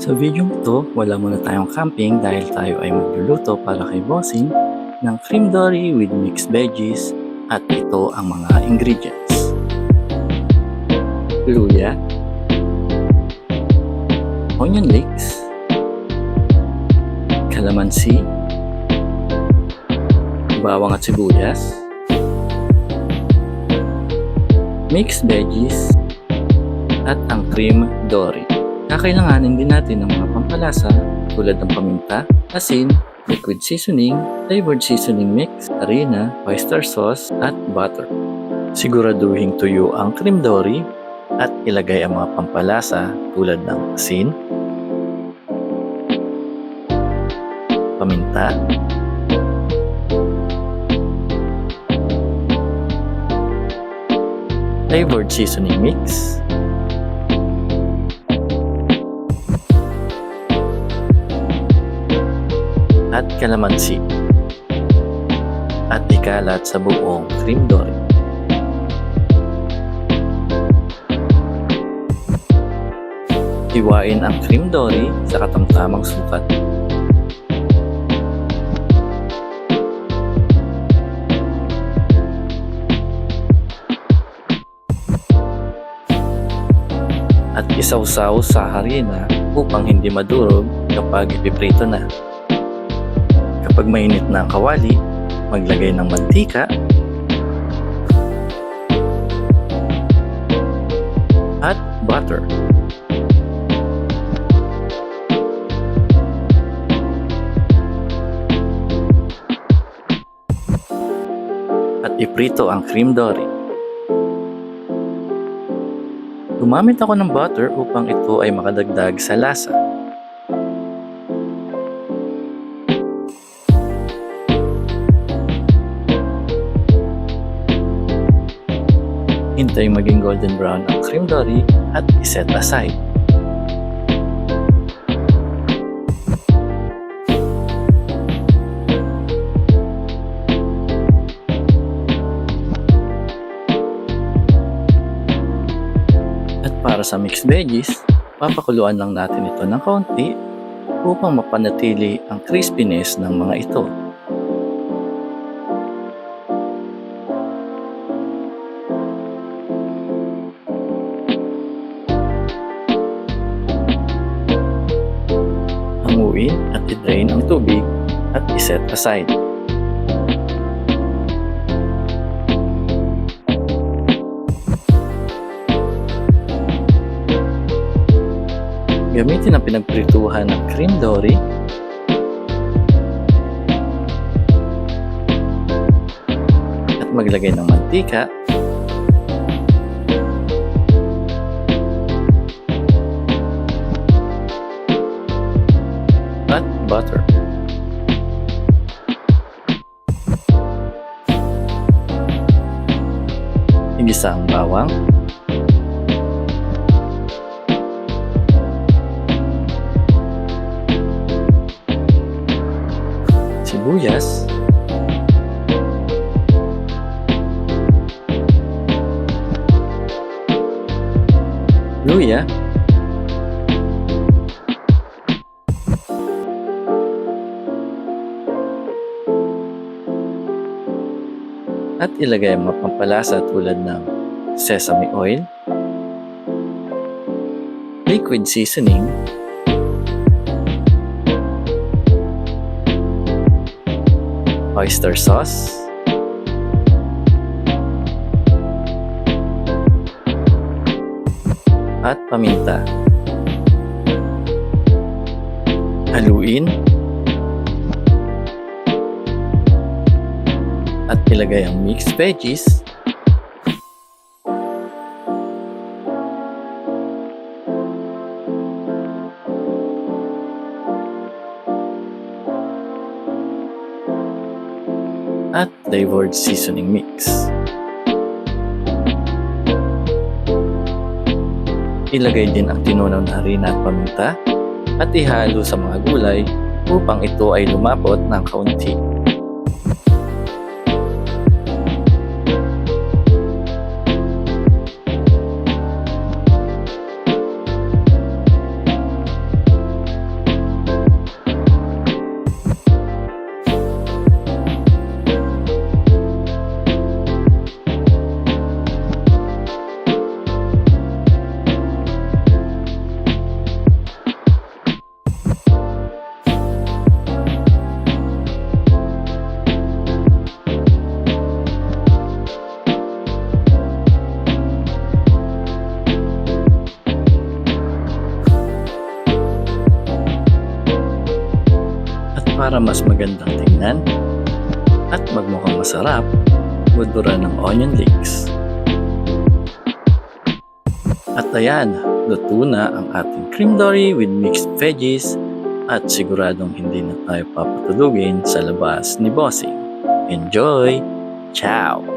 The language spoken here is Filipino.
Sa video to, wala muna tayong camping dahil tayo ay magluluto para kay Bossing ng cream dory with mixed veggies at ito ang mga ingredients. Luya, onion leeks, calamansi, bawang at sibuyas, mixed veggies, at ang cream dory. Kakailanganin din natin ng mga pampalasa tulad ng paminta, asin, liquid seasoning, flavored seasoning mix, harina, oyster sauce, at butter. Siguraduhin tuyo ang cream dory at ilagay ang mga pampalasa tulad ng asin, paminta, flavored seasoning mix, at calamansi at ikalat sa buong cream dory. Hiwain ang cream dory sa katamtamang sukat. At isawsaw sa harina upang hindi madurog kapag ipiprito na. Kapag mainit na ang kawali, maglagay ng mantika at butter. At iprito ang cream dory. Gumamit ako ng butter upang ito ay makadagdag sa lasa. Hintay maging golden brown ang cream dory at iset aside. At para sa mixed veggies, papakuluan lang natin ito ng kaunti upang mapanatili ang crispiness ng mga ito. Hanguin at i-drain ang tubig at iset aside. Gamitin ang pinagprituhan ng cream dory at maglagay ng mantika at butter. Igisa ang bawang, sibuyas, luya, at ilagay ang mga pampalasa tulad ng sesame oil, liquid seasoning, oyster sauce, at paminta. Haluin at ilagay ang mixed veggies at flavored seasoning mix. Ilagay din ang tinunaw na harina at paminta at ihalo sa mga gulay upang ito ay lumapot ng kaunti. para mas magandang tingnan at magmukhang masarap, buduran ng onion leeks. At ayan, luto na ang ating cream dory with mixed veggies at siguradong hindi na tayo papatulugin sa labas ni Bossing. Enjoy! Ciao!